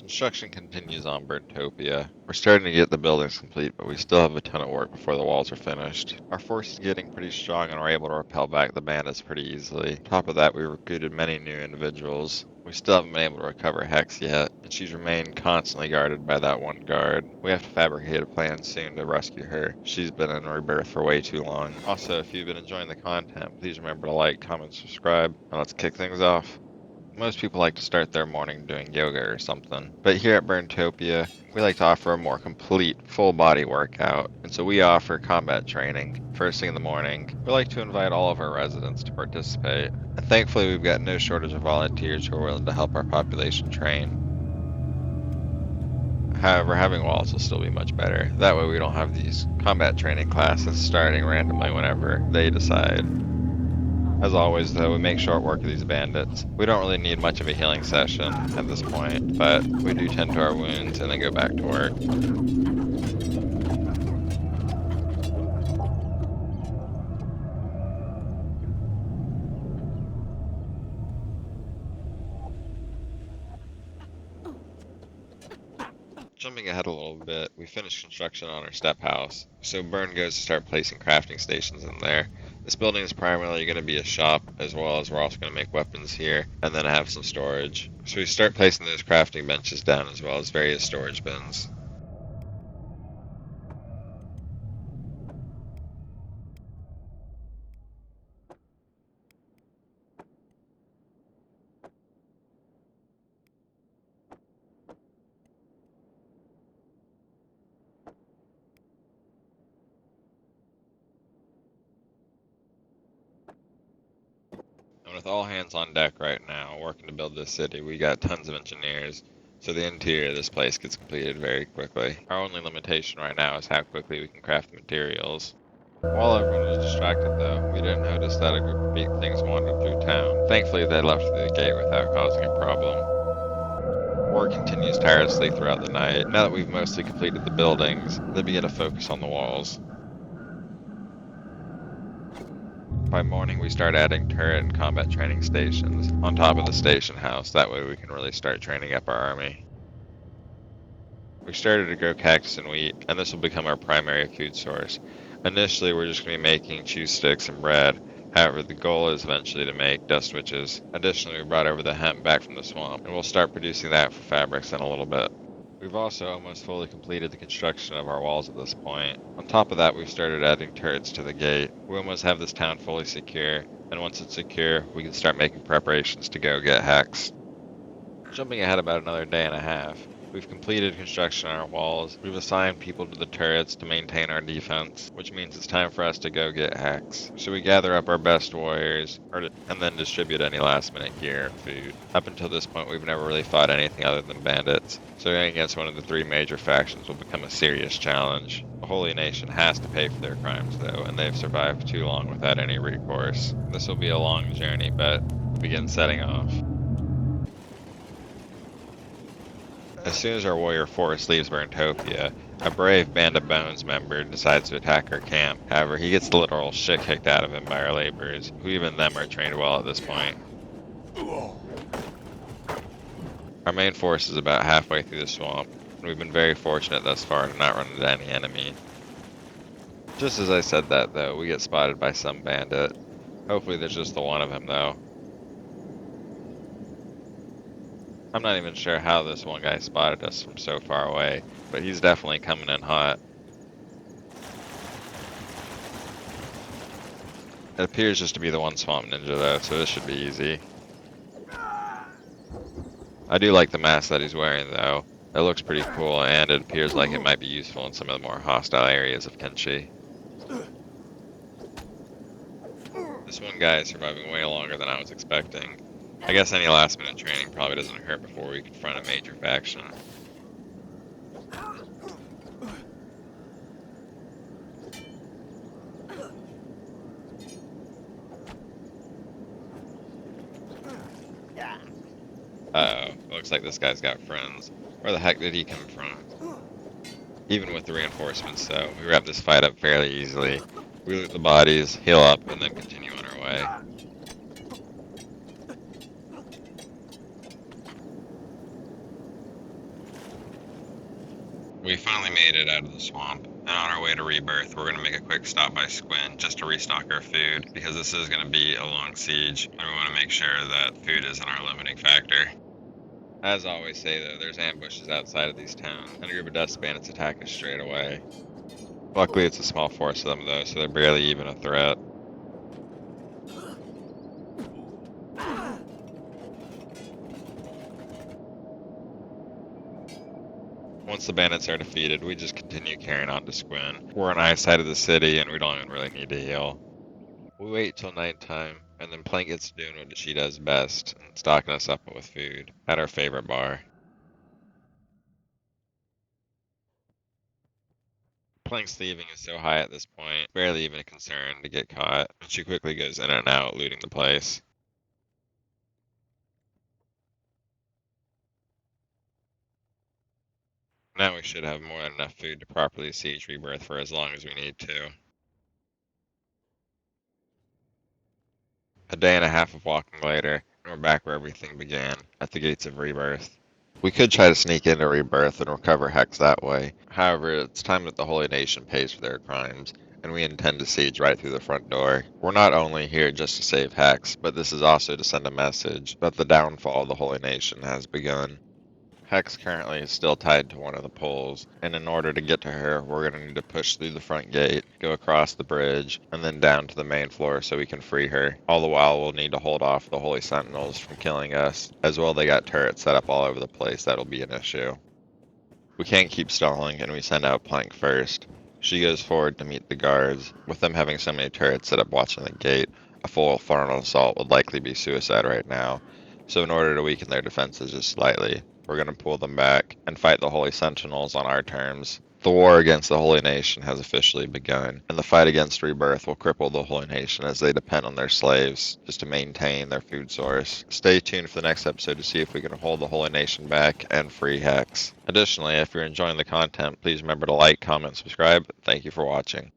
Construction continues on Bertopia. We're starting to get the buildings complete, but we still have a ton of work before the walls are finished. Our force is getting pretty strong and we're able to repel back the bandits pretty easily. On top of that, we recruited many new individuals. We still haven't been able to recover Hex yet, and she's remained constantly guarded by that one guard. We have to fabricate a plan soon to rescue her. She's been in Rebirth for way too long. Also, if you've been enjoying the content, please remember to like, comment, subscribe, and let's kick things off. Most people like to start their morning doing yoga or something, but here at Bertopia, we like to offer a more complete, full body workout, and so we offer combat training first thing in the morning. We like to invite all of our residents to participate, and thankfully we've got no shortage of volunteers who are willing to help our population train. However, having walls will still be much better. That way we don't have these combat training classes starting randomly whenever they decide. As always, though, we make short work of these bandits. We don't really need much of a healing session at this point, but we do tend to our wounds and then go back to work. Jumping ahead a little bit, we finished construction on our step house, so Burn goes to start placing crafting stations in there. This building is primarily going to be a shop, as well as we're also going to make weapons here, and then have some storage. So we start placing those crafting benches down, as well as various storage bins. And with all hands on deck right now, working to build this city, we got tons of engineers, so the interior of this place gets completed very quickly. Our only limitation right now is how quickly we can craft the materials. While everyone was distracted though, we didn't notice that a group of big things wandered through town. Thankfully they left through the gate without causing a problem. Work continues tirelessly throughout the night. Now that we've mostly completed the buildings, they begin to focus on the walls. By morning, we start adding turret and combat training stations on top of the station house. That way we can really start training up our army. We started to grow cactus and wheat, and this will become our primary food source. Initially, we're just going to be making chew sticks and bread. However, the goal is eventually to make dust witches. Additionally, we brought over the hemp back from the swamp, and we'll start producing that for fabrics in a little bit. We've also almost fully completed the construction of our walls at this point. On top of that, we've started adding turrets to the gate. We almost have this town fully secure, and once it's secure, we can start making preparations to go get Hex. Jumping ahead about another day and a half, we've completed construction on our walls. We've assigned people to the turrets to maintain our defense, which means it's time for us to go get Hex. So we gather up our best warriors, and then distribute any last minute gear and food. Up until this point, we've never really fought anything other than bandits, so going against one of the three major factions will become a serious challenge. The Holy Nation has to pay for their crimes though, and they've survived too long without any recourse. This will be a long journey, but we'll begin setting off. As soon as our warrior force leaves Bertopia, a brave Band of Bones member decides to attack our camp. However, he gets the literal shit kicked out of him by our laborers, who even them are trained well at this point. Our main force is about halfway through the swamp, and we've been very fortunate thus far to not run into any enemy. Just as I said that though, we get spotted by some bandit. Hopefully there's just the one of him though. I'm not even sure how this one guy spotted us from so far away, but he's definitely coming in hot. It appears just to be the one swamp ninja though, so this should be easy. I do like the mask that he's wearing though. It looks pretty cool, and it appears like it might be useful in some of the more hostile areas of Kenshi. This one guy is surviving way longer than I was expecting. I guess any last minute training probably doesn't hurt before we confront a major faction. Uh-oh, looks like this guy's got friends. Where the heck did he come from? Even with the reinforcements though, we wrap this fight up fairly easily. We loot the bodies, heal up, and then continue on our way. We finally made it out of the swamp, and on our way to Rebirth, we're going to make a quick stop by Squin just to restock our food, because this is going to be a long siege, and we want to make sure that food isn't our limiting factor. As I always say though, there's ambushes outside of these towns, and a group of dust bandits attack us straight away. Luckily it's a small force of them though, so they're barely even a threat. Once the bandits are defeated, we just continue carrying on to Squin. We're on eyesight of the city, and we don't even really need to heal. We wait till nighttime, and then Plank gets doing what she does best, stocking us up with food at our favorite bar. Plank's thieving is so high at this point, barely even a concern to get caught, and she quickly goes in and out, looting the place. Now we should have more than enough food to properly siege Rebirth for as long as we need to. A day and a half of walking later, and we're back where everything began, at the gates of Rebirth. We could try to sneak into Rebirth and recover Hex that way. However, it's time that the Holy Nation pays for their crimes, and we intend to siege right through the front door. We're not only here just to save Hex, but this is also to send a message that the downfall of the Holy Nation has begun. Hex currently is still tied to one of the poles, and in order to get to her, we're going to need to push through the front gate, go across the bridge, and then down to the main floor so we can free her. All the while, we'll need to hold off the Holy Sentinels from killing us. As well, they got turrets set up all over the place that'll be an issue. We can't keep stalling, and we send out Plank first. She goes forward to meet the guards. With them having so many turrets set up watching the gate, a full frontal assault would likely be suicide right now. So in order to weaken their defenses just slightly, we're going to pull them back and fight the Holy Sentinels on our terms. The war against the Holy Nation has officially begun, and the fight against Rebirth will cripple the Holy Nation as they depend on their slaves just to maintain their food source. Stay tuned for the next episode to see if we can hold the Holy Nation back and free Hex. Additionally, if you're enjoying the content, please remember to like, comment, subscribe. Thank you for watching.